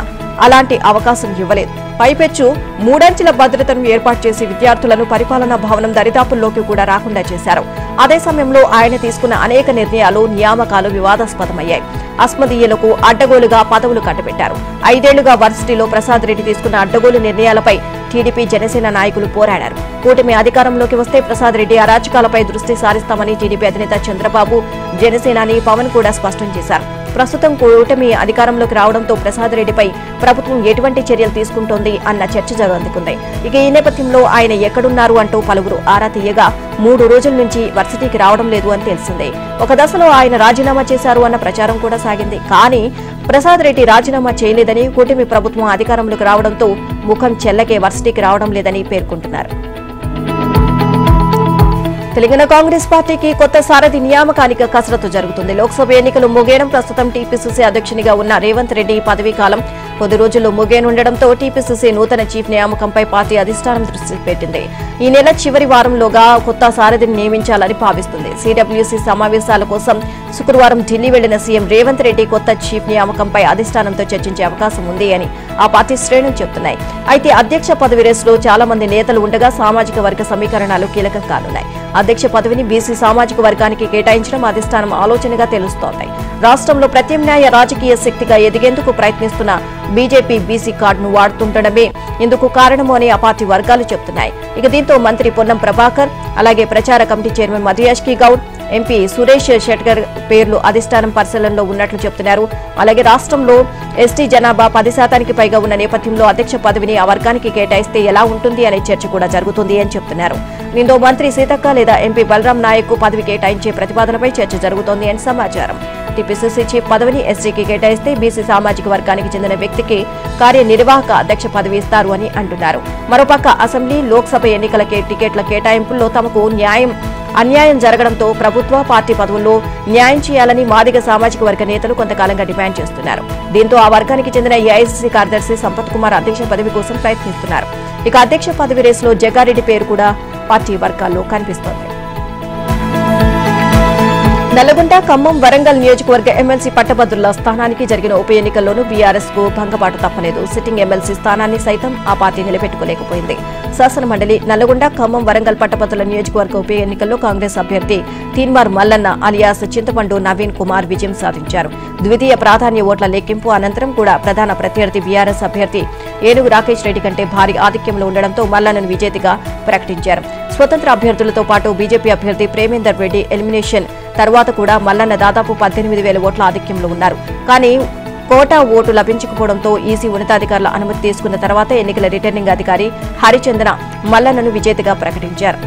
అలాంటి అవకాశం ఇవ్వలేదు. పైపెచ్చు 3 అంచెల భద్రతను ఏర్పాటు చేసి విద్యార్థులను పరిపాలనా భవనం దరిదాపుల్లోకి కూడా రాకుండా చేశారు. అదే సమయంలో ఆయన తీసుకున్న అనేక నిర్ణయాలు, నియామకాలు వివాదాస్పదమయ్యాయి. అస్మదీయులకు అడ్డగోలుగా పదవులు కట్టబెట్టారు. 5 ఏళ్లుగా వర్సిటీలో ప్రసాద్ రెడ్డి తీసుకున్న అడ్డగోలు నిర్ణయాలపై టీడీపీ, జనసేన నాయకులు పోరాడారు. కూటమి అధికారంలోకి వస్తే ప్రసాద్ రెడ్డి అరాచకాలపై దృష్టి సారిస్తామని టీడీపీ అధినేత చంద్రబాబు, జనసేనాని పవన్ కూడా స్పష్టం చేశారు. ప్రస్తుతం కూటమి అధికారంలోకి రావడంతో ప్రసాద్ రెడ్డిపై ప్రభుత్వం ఎటువంటి చర్యలు తీసుకుంటోంది అన్న చర్చ జరుగుతుంది. ఇక ఈ నేపథ్యంలో ఆయన ఎక్కడున్నారు అంటూ పలువురు ఆరా తీయగా 3 రోజుల నుంచి వర్సిటీకి రావడం లేదు అని తెలిసిందే. ఒక దశలో ఆయన రాజీనామా చేశారు అన్న ప్రచారం కూడా సాగింది. కానీ ప్రసాద్ రెడ్డి రాజీనామా చేయలేదని, కూటమి ప్రభుత్వం అధికారంలోకి రావడంతో ముఖం చెల్లకే వర్సిటీకి రావడం లేదని పేర్కొంటున్నారు. తెలంగాణ కాంగ్రెస్ పార్టీకి కొత్త సారథి నియామకానికి కసరత్తు జరుగుతుంది. లోక్సభ ఎన్నికలు ముగియడం, ప్రస్తుతం టీపీసీసీ అధ్యక్షునిగా ఉన్న రేవంత్ రెడ్డి పదవీ కాలం కొద్ది రోజుల్లో ముగియనుండడంతో టీపీసీసీ నూతన చీఫ్ నియామకంపై పార్టీ అధిష్టానం దృష్టి పెట్టింది. ఈ నెల చివరి వారంలోగా కొత్త సారథిని నియమించాలని భావిస్తుంది. సిడబ్ల్యూసీ సమావేశాల కోసం శుక్రవారం ఢిల్లీ వెళ్లిన సీఎం రేవంత్ రెడ్డి కొత్త చీఫ్ నియామకంపై అధిష్టానంతో చర్చించే అవకాశం ఉంది అని ఆ పార్టీ శ్రేణులు చెబుతున్నాయి. అయితే అధ్యక్ష పదవి రేసులో చాలా మంది నేతలు ఉండగా సామాజిక వర్గ సమీకరణాలు కీలకం కానున్నాయి. అధ్యక్ష పదవిని బీసీ సామాజిక వర్గానికి కేటాయించడం అధిష్టానం ఆలోచనగా తెలుస్తోంది. రాష్ట్రంలో ప్రత్యామ్నాయ రాజకీయ శక్తిగా ఎదిగేందుకు ప్రయత్నిస్తున్న బీజేపీ బీసీ కార్డును వాడుతుండడమే ఇందుకు కారణమో అని ఆ పార్టీ వర్గాలు చెబుతున్నాయి. ఇక దీంతో మంత్రి పొన్నం ప్రభాకర్, అలాగే ప్రచార committee chairman Madhu Yashki Goud, MP Suresh Shetkar పేర్లు అధిష్టానం పరిశీలనలో ఉన్నట్లు చెబుతున్నారు. అలాగే రాష్ట్రంలో ఎస్టీ జనాభా 10% పైగా ఉన్న నేపథ్యంలో అధ్యక్ష పదవిని ఆ వర్గానికి కేటాయిస్తే ఎలా ఉంటుంది అనే చర్చ కూడా జరుగుతుంది అని చెబుతున్నారు. దీంతో మంత్రి సీతక్క లేదా ఎంపీ బలరాం నాయక్ పదవి కేటాయించే ప్రతిపాదనపై చర్చ జరుగుతోంది అని సమాచారం. టీపీసీసీ చీఫ్ పదవిని ఎస్టీకి కేటాయిస్తే బీసీ సామాజిక వర్గానికి చెందిన వ్యక్తికి కార్యనిర్వాహక అధ్యక్ష పదవి ఇస్తారు అని అంటున్నారు. మరోపక్క అసెంబ్లీ, లోక్సభ ఎన్నికల టికెట్ల కేటాయింపుల్లో తమకు అన్యాయం జరగడంతో ప్రభుత్వ, పార్టీ పదవుల్లో న్యాయం చేయాలని మాదిగ సామాజిక వర్గ నేతలు కొంతకాలంగా డిమాండ్ చేస్తున్నారు. దీంతో ఆ వర్గానికి చెందిన ఏఐసీసీ కార్యదర్శి సంపత్ కుమార్ అధ్యక్ష పదవి కోసం ప్రయత్నిస్తున్నారు. ఇక అధ్యక్ష పదవి రేసులో జగ్గారెడ్డి పేరు కూడా పార్టీ వర్గాల్లో కనిపిస్తోంది. నల్లగొండ, ఖమ్మం, వరంగల్ నియోజకవర్గ ఎమ్మెల్సీ పట్టభద్రుల స్థానానికి జరిగిన ఉప ఎన్నికల్లోనూ బీఆర్ఎస్ కు భంగపాటు తప్పలేదు. సిట్టింగ్ ఎమ్మెల్సీ స్థానాన్ని సైతం ఆ పార్టీ నిలబెట్టుకోలేకపోయింది. శాసనమండలి, నల్లగొండ, ఖమ్మం, వరంగల్ పట్టభద్రుల నియోజకవర్గ ఉప ఎన్నికల్లో కాంగ్రెస్ అభ్యర్థి తీన్మార్ మల్లన్న అలియాస్ చింతపండు నవీన్ కుమార్ విజయం సాధించారు. ద్వితీయ ప్రాధాన్య ఓట్ల లెక్కింపు అనంతరం కూడా ప్రధాన ప్రత్యర్థి బీఆర్ఎస్ అభ్యర్థి ఏనుగు రాకేష్ రెడ్డి కంటే భారీ ఆధిక్యంలో ఉండడంతో మల్లన్నను విజేతగా ప్రకటించారు. స్వతంత్ర అభ్యర్థులతో పాటు బీజేపీ అభ్యర్థి ప్రేమేందర్ రెడ్డి ఎలిమినేషన్ తర్వాత కూడా మల్లన్న దాదాపు 18,000 ఓట్ల ఆధిక్యంలో ఉన్నారు. కానీ కోటా ఓటు లభించకపోవడంతో ఈసీ ఉన్నతాధికారుల అనుమతి తీసుకున్న తర్వాత ఎన్నికల రిటర్నింగ్ అధికారి హరిచందన మల్లన్నను విజేతగా ప్రకటించారు.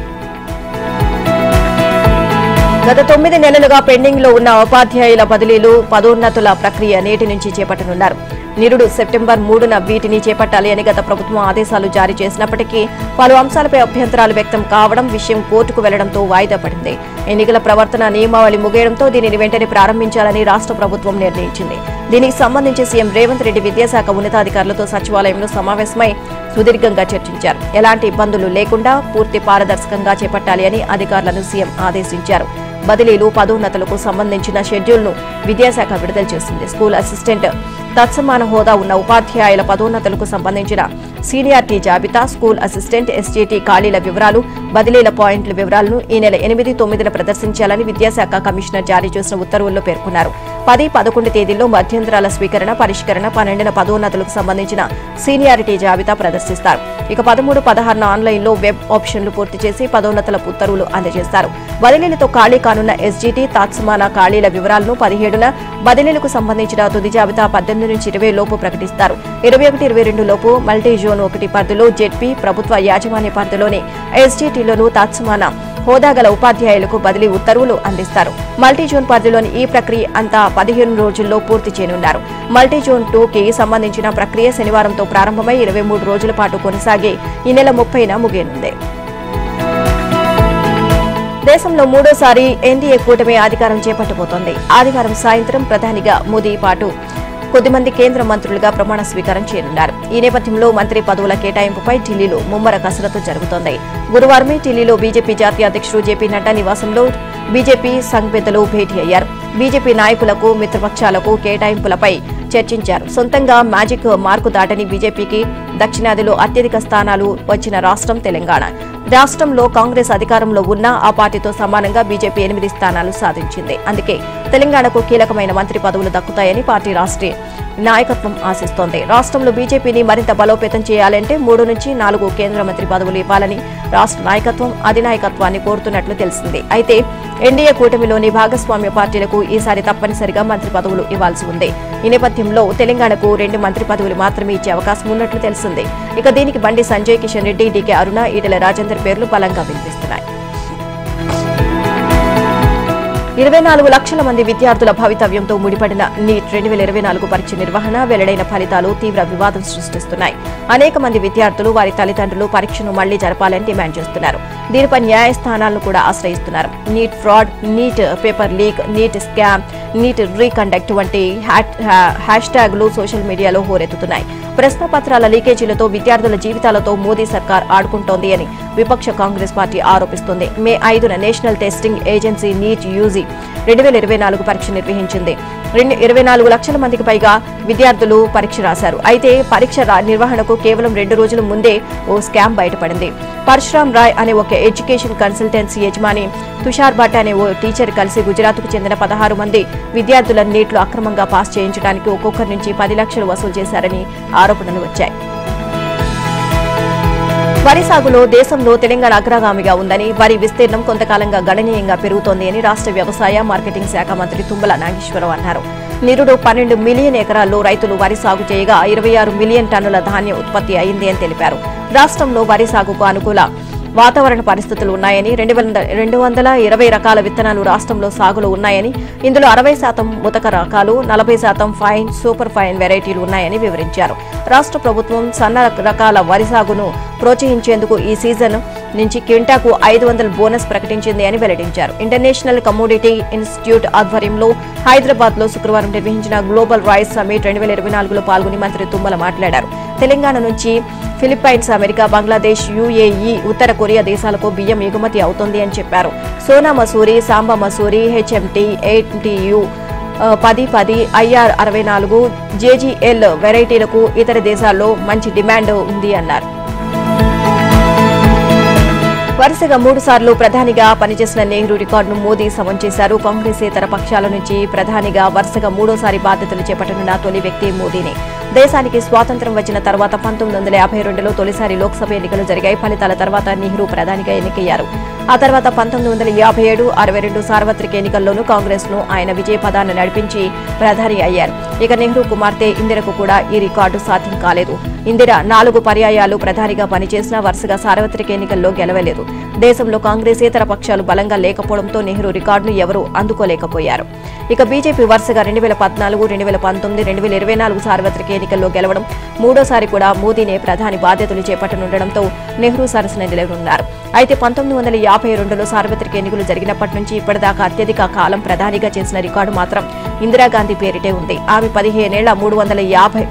గత 9 నెలలుగా పెండింగ్ లో ఉన్న ఉపాధ్యాయుల బదిలీలు, పదోన్నతుల ప్రక్రియ నేటి నుంచి చేపట్టనున్నారు. నిరుడు సెప్టెంబర్ 3న వీటిని చేపట్టాలి అని గత ప్రభుత్వం ఆదేశాలు జారీ చేసినప్పటికీ పలు అంశాలపై అభ్యంతరాలు వ్యక్తం కావడం, విషయం కోర్టుకు వెళ్లడంతో వాయిదా పడింది. ఎన్నికల ప్రవర్తన నియమావళి ముగియడంతో దీనిని వెంటనే ప్రారంభించాలని రాష్ట్ర ప్రభుత్వం నిర్ణయించింది. దీనికి సంబంధించి సీఎం రేవంత్ రెడ్డి విద్యాశాఖ ఉన్నతాధికారులతో సచివాలయంలో సమావేశమై సుదీర్ఘంగా చర్చించారు. ఎలాంటి ఇబ్బందులు లేకుండా పూర్తి పారదర్శకంగా చేపట్టాలి అని అధికారులను సీఎం ఆదేశించారు. బదిలీలు, పదోన్నతులకు సంబంధించిన షెడ్యూల్ను విద్యాశాఖ విడుదల చేసింది. స్కూల్ అసిస్టెంట్ తత్సమాన హోదా ఉన్న ఉపాధ్యాయుల పదోన్నతులకు సంబంధించిన సీనియారిటీ జాబితా, స్కూల్ అసిస్టెంట్, ఎస్జీటీ ఖాళీల వివరాలు, బదిలీల పాయింట్ల వివరాలను ఈ నెల 8, 9న ప్రదర్శించాలని విద్యాశాఖ కమిషనర్ జారీ చేసిన ఉత్తర్వుల్లో పేర్కొన్నారు. 10, 11 తేదీల్లో మధ్యంతరాల స్వీకరణ, పరిష్కరణ, 12న పదోన్నతులకు సంబంధించిన సీనియారిటీ జాబితా ప్రదర్శిస్తారు. ఇక 13, 16న ఆన్లైన్లో వెబ్ ఆప్షన్లు పూర్తి చేసి పదోన్నతుల ఉత్తర్వులు అందజేస్తారు. బదిలీలతో ఖాళీ కానున్న ఎస్జీటీ తాత్సమాన ఖాళీల వివరాలను 17న, బదిలీలకు సంబంధించిన తుది జాబితా 18 నుంచి 20 లోపు ప్రకటిస్తారు. 21, 22 లోపు మల్టీ జోన్ 1 పరిధిలో జెడ్పీ, ప్రభుత్వ యాజమాన్య పరిధిలోని ఎస్జీటీలోనూ తాత్సమాన హోదా గల ఉపాధ్యాయులకు బదిలీ ఉత్తర్వులు అందిస్తారు. మల్టీ జోన్ పరిధిలోని ఈ ప్రక్రియ అంతా 15 రోజుల్లో పూర్తి చేయనున్నారు. మల్టీ జోన్ 2కి సంబంధించిన ప్రక్రియ శనివారంతో ప్రారంభమై 23 రోజుల పాటు కొనసాగి ఈ నెల 30న ముగియనుంది. దేశంలో మూడోసారి ఎన్డీఏ కూటమి అధికారం చేపట్టబోతోంది. ఆదివారం సాయంత్రం ప్రధానిగా మోదీ పాటు కొద్దిమంది కేంద్ర మంత్రులుగా ప్రమాణ స్వీకారం చేయనున్నారు. ఈ నేపథ్యంలో మంత్రి పదవుల కేటాయింపుపై ఢిల్లీలో ముమ్మర కసరత్తు జరుగుతోంది. గురువారమే ఢిల్లీలో బీజేపీ జాతీయ అధ్యక్షుడు జేపీ నడ్డా నివాసంలో బీజేపీ సంఘ్ పెద్దలు భేటీ అయ్యారు. బీజేపీ నాయకులకు, మిత్రపక్షాలకు కేటాయింపులపై చర్చించారు. సొంతంగా మ్యాజిక్ మార్కు దాటని బీజేపీకి దక్షిణాదిలో అత్యధిక స్థానాలు వచ్చిన రాష్ట్రం తెలంగాణ. రాష్ట్రంలో కాంగ్రెస్ అధికారంలో ఉన్నా ఆ పార్టీతో సమానంగా బీజేపీ 8 స్థానాలు సాధించింది. అందుకే తెలంగాణకు కీలకమైన మంత్రి పదవులు దక్కుతాయని పార్టీ రాష్ట్రీయ నాయకత్వం ఆశిస్తోంది. రాష్ట్రంలో బీజేపీని మరింత బలోపేతం చేయాలంటే 3 నుంచి 4 కేంద్ర మంత్రి పదవులు ఇవ్వాలని రాష్ట్ర నాయకత్వం, అధినాయకత్వాన్ని కోరుతున్నట్లు తెలిసింది. అయితే ఎన్డీఏ కూటమిలోని భాగస్వామ్య పార్టీలకు ఈసారి తప్పనిసరిగా మంత్రి పదవులు ఇవ్వాల్సి ఉంది. ఈ నేపథ్యంలో తెలంగాణకు 2 మంత్రి పదవులు మాత్రమే ఇచ్చే అవకాశం ఉన్నట్లు తెలిసింది. ఇక దీనికి బండి సంజయ్, కిషన్ రెడ్డి, డీకే అరుణ, ఈటెల రాజేందర్ పేర్లు బలంగా వినిపిస్తున్నాయి. 24 లక్షల మంది విద్యార్థుల భవితవ్యంతో ముడిపడిన నీట్ 2024 పరీక్ష నిర్వహణ, వెల్లడైన ఫలితాలు తీవ్ర వివాదం సృష్టిస్తున్నాయి. అనేక మంది విద్యార్థులు, వారి తల్లిదండ్రులు పరీక్షను మళ్లీ జరపాలని డిమాండ్ చేస్తున్నారు. దీనిపై న్యాయస్థానాలను కూడా ఆశ్రయిస్తున్నారు. NEET fraud, NEET paper leak, NEET scam, NEET reconduct వంటి హ్యాష్ ట్యాగులు సోషల్ మీడియాలో హోరెత్తుతున్నాయి. ప్రశ్నపత్రాల లీకేజీలతో విద్యార్థుల జీవితాలతో మోదీ సర్కార్ ఆడుకుంటోంది అని విపక్ష కాంగ్రెస్ పార్టీ ఆరోపిస్తోంది. మే 5న national testing agency NEET UG 2024 పరీక్ష నిర్వహించింది. 24 లక్షల మందికి పైగా విద్యార్థులు పరీక్ష రాశారు. అయితే పరీక్ష నిర్వహణకు కేవలం 2 రోజుల ముందే ఓ స్కామ్ బయటపడింది. పరశురామ్ రాయ్ అనే ఒక ఎడ్యుకేషన్ కన్సల్టెన్సీ యజమాని, తుషార్ భట్ అనే ఓ టీచర్ కలిసి గుజరాత్కు చెందిన 16 మంది విద్యార్థులను నీట్లో అక్రమంగా పాస్ చేయించడానికి ఒక్కొక్కరి నుంచి 10 లక్షలు వసూలు చేశారని ఆరోపణలు వచ్చాయి. వరి సాగులో దేశంలో తెలంగాణ అగ్రగామిగా ఉందని, వరి విస్తీర్ణం కొంతకాలంగా గణనీయంగా పెరుగుతోంది అని రాష్ట్ర వ్యవసాయ మార్కెటింగ్ శాఖ మంత్రి తుమ్మల నాగేశ్వరరావు అన్నారు. నిరుడు 12 మిలియన్ ఎకరాల్లో రైతులు వరి సాగు చేయగా 26 మిలియన్ టన్నుల ధాన్యం ఉత్పత్తి అయింది అని తెలిపారు. రాష్ట్రంలో వరి సాగుకు అనుకూల వాతావరణ పరిస్థితులు ఉన్నాయని, 220 రకాల విత్తనాలు రాష్ట్రంలో సాగులో ఉన్నాయని, ఇందులో 60% ముతక రకాలు, 40% ఫైన్, సూపర్ ఫైన్ వెరైటీలు ఉన్నాయని వివరించారు. రాష్ట్ర ప్రభుత్వం సన్న రకాల వరి సాగును ప్రోత్సహించేందుకు ఈ సీజన్ నుంచి క్వింటాకు 500 బోనస్ ప్రకటించింది అని వెల్లడించారు. ఇంటర్నేషనల్ కమోడిటీ ఇన్స్టిట్యూట్ ఆధ్వర్యంలో హైదరాబాద్ లో శుక్రవారం నిర్వహించిన గ్లోబల్ రైస్ సమ్మిట్ 2024లో పాల్గొని మంత్రి తుమ్మల మాట్లాడారు. తెలంగాణ నుంచి ఫిలిప్పైన్స్, అమెరికా, బంగ్లాదేశ్, యుఏఈ, ఉత్తర కొరియా దేశాలకు బియ్యం ఎగుమతి అవుతోంది అని చెప్పారు. సోనా మసూరి, సాంబా మసూరి, హెచ్ఎంటీ, ఏటీయు 1010, ఐఆర్ 64, జేజీఎల్ వెరైటీలకు ఇతర దేశాల్లో మంచి డిమాండ్ ఉంది అన్నారు. వరుసగా 3 సార్లు ప్రధానిగా పనిచేసిన నెహ్రూ రికార్డును మోదీ సమం చేశారు. కాంగ్రెసేతర పక్షాల నుంచి ప్రధానిగా వరుసగా 3వ బాధ్యతలు చేపట్టనున్న తొలి వ్యక్తి మోదీనే. దేశానికి స్వాతంత్ర్యం వచ్చిన తర్వాత 1952లో తొలిసారి లోక్సభ ఎన్నికలు జరిగాయి. ఫలితాల తర్వాత నెహ్రూ ప్రధానిగా ఎన్నికయ్యారు. ఆ తర్వాత 1957, 62 సార్వత్రిక ఎన్నికల్లోనూ కాంగ్రెస్ ను ఆయన విజయపదాన్ని నడిపించి ప్రధాని అయ్యారు. ఇక నెహ్రూ కుమార్తె ఇందిరకు కూడా ఈ రికార్డు సాధ్యం కాలేదు. ఇందిర 4 పర్యాయాలు ప్రధానిగా పనిచేసినా వరుసగా సార్వత్రిక ఎన్నికల్లో గెలవలేదు. దేశంలో కాంగ్రెసేతర పక్షాలు బలంగా లేకపోవడంతో నెహ్రూ రికార్డును ఎవరూ అందుకోలేకపోయారు. ఇక బీజేపీ వరుసగా 2014, 2019, 2024 సార్వత్రిక ఎన్నికల్లో గెలవడం, 3వసారి కూడా మోదీనే ప్రధాని బాధ్యతలు చేపట్టనుండడంతో నెహ్రూ సరసన నిలవనున్నారు. అయితే 1952లో సార్వత్రిక ఎన్నికలు జరిగినప్పటి నుంచి ఇప్పటిదాకా అత్యధిక కాలం ప్రధానిగా చేసిన రికార్డు మాత్రం ఇందిరాగాంధీ పేరిటే ఉంది. ఆమె 15 ఏళ్ల 350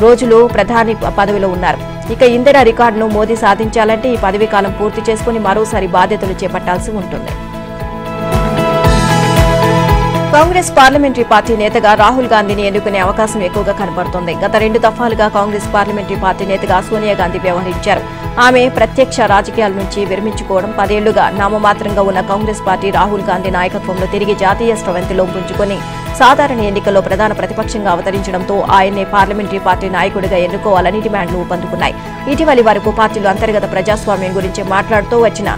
రోజులు ప్రధాని పదవిలో ఉన్నారు. ఇక ఇందిరా రికార్డును మోదీ సాధించాలంటే ఈ పదవీ కాలం పూర్తి చేసుకుని మరోసారి బాధ్యతలు చేపట్టాల్సి ఉంటుంది. కాంగ్రెస్ పార్లమెంటరీ పార్టీ నేతగా రాహుల్ గాంధీని ఎన్నుకునే అవకాశం ఎక్కువగా కనబడుతోంది. గత 2 దఫాలుగా కాంగ్రెస్ పార్లమెంటరీ పార్టీ నేతగా సోనియా గాంధీ వ్యవహరించారు. ఆమె ప్రత్యక్ష రాజకీయాల నుంచి విరమించుకోవడం, 10 ఏళ్లుగా నామమాత్రంగా ఉన్న కాంగ్రెస్ పార్టీ రాహుల్ గాంధీ నాయకత్వంలో తిరిగి జాతీయ స్రవంతిలో పుంజుకొని సాధారణ ఎన్నికల్లో ప్రధాన ప్రతిపక్షంగా అవతరించడంతో ఆయన్నే పార్లమెంటరీ పార్టీ నాయకుడిగా ఎన్నుకోవాలని డిమాండ్లు ఊపందుకున్నాయి. ఇటీవలి వరకు పార్టీలో అంతర్గత ప్రజాస్వామ్యం గురించి మాట్లాడుతూ వచ్చిన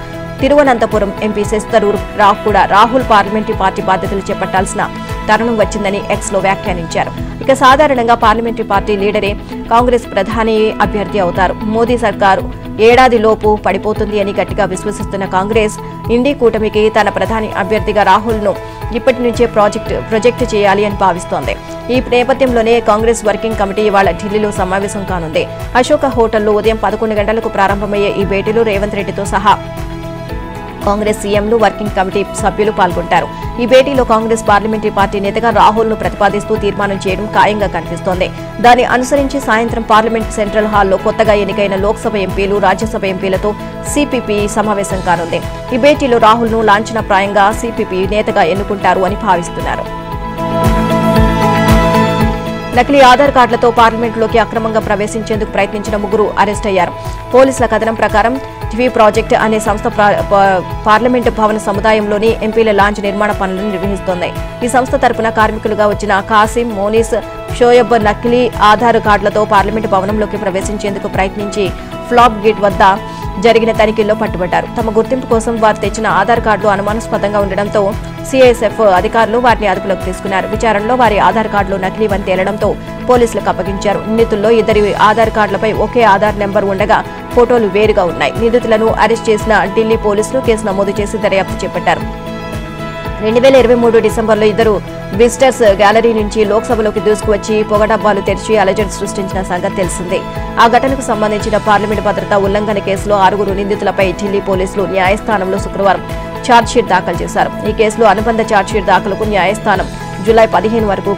తిరువనంతపురం ఎంపీ శశితరూర్ రావు కూడా రాహుల్ పార్లమెంటరీ పార్టీ బాధ్యతలు చేపట్టాల్సిన తరుణం వచ్చిందని ఎక్స్ లో వ్యాఖ్యానించారు. ఇక సాధారణంగా పార్లమెంటరీ పార్టీ లీడరే కాంగ్రెస్ ప్రధాని అభ్యర్థి అవుతారు. మోదీ సర్కారు ఏడాదిలోపు పడిపోతుంది అని గట్టిగా విశ్వసిస్తున్న కాంగ్రెస్ ఇండీ కూటమికి తన ప్రధాని అభ్యర్థిగా రాహుల్ ను ఇప్పటి నుంచే ప్రొజెక్ట్ చేయాలి అని భావిస్తోంది. ఈ నేపథ్యంలోనే కాంగ్రెస్ వర్కింగ్ కమిటీ ఇవాళ ఢిల్లీలో సమావేశం కానుంది. అశోక హోటల్లో ఉదయం 11 గంటలకు ప్రారంభమయ్యే ఈ భేటీలో రేవంత్ రెడ్డితో సహా కాంగ్రెస్ సీఎంలు, వర్కింగ్ కమిటీ సభ్యులు పాల్గొంటారు. ఈ భేటీలో కాంగ్రెస్ పార్లమెంటరీ పార్టీ నేతగా రాహుల్ ను ప్రతిపాదిస్తూ తీర్మానం చేయడం ఖాయంగా కనిపిస్తోంది. దాన్ని అనుసరించి సాయంత్రం పార్లమెంట్ సెంట్రల్ హాల్లో కొత్తగా ఎన్నికైన లోక్సభ ఎంపీలు, రాజ్యసభ ఎంపీలతో సీపీపీ సమావేశం కానుంది. ఈ భేటీలో రాహుల్ ను లాంఛనప్రాయంగా సీపీపీ నేతగా ఎన్నుకుంటారు అని భావిస్తున్నారు. నకిలీ ఆధార్ కార్డులతో పార్లమెంటులోకి అక్రమంగా ప్రవేశించేందుకు ప్రయత్నించిన 3 అరెస్ట్ అయ్యారు. పోలీసుల కథనం ప్రకారం టివి ప్రాజెక్ట్ అనే సంస్థ పార్లమెంటు భవన సముదాయంలోని ఎంపీల లాంజ్ నిర్మాణ పనులను నిర్వహిస్తోంది. ఈ సంస్థ తరపున కార్మికులుగా వచ్చిన కాసిం, మోనిస్, షోయబ్ నకిలీ ఆధార్ కార్డులతో పార్లమెంటు భవనంలోకి ప్రవేశించేందుకు ప్రయత్నించి ఫ్లాప్ గేట్ వద్ద జరిగిన తనిఖీల్లో పట్టుబడ్డారు. తమ గుర్తింపు కోసం వారు తెచ్చిన ఆధార్ కార్డులు అనుమానాస్పదంగా ఉండడంతో సీఐఎస్ఎఫ్ అధికారులు వారిని అదుపులోకి తీసుకున్నారు. విచారణలో వారి ఆధార్ కార్డులు నకిలీవని తేలడంతో పోలీసులకు అప్పగించారు. నిందితుల్లో 2 ఆధార్ కార్డులపై ఒకే ఆధార్ నెంబర్ ఉండగా ఫోటోలు వేరుగా ఉన్నాయి. నిందితులను అరెస్ట్ చేసిన ఢిల్లీ పోలీసులు కేసు నమోదు చేసి దర్యాప్తు చేపట్టారు. 2023 డిసెంబర్లో ఇద్దరు విజిటర్స్ గ్యాలరీ నుంచి లోక్సభలోకి దూసుకువచ్చి పొగడబ్బాలు తెరిచి అలజడి సృష్టించిన సంగతి తెలిసిందే. ఆ ఘటనకు సంబంధించిన పార్లమెంటు భద్రతా ఉల్లంఘన కేసులో 6 నిందితులపై ఢిల్లీ పోలీసులు న్యాయస్థానంలో శుక్రవారం ఛార్జ్షీట్ దాఖలు చేశారు. ఈ కేసులో అనుబంధ ఛార్జ్షీట్ దాఖలుకు న్యాయస్థానం జూలై 15 వరకు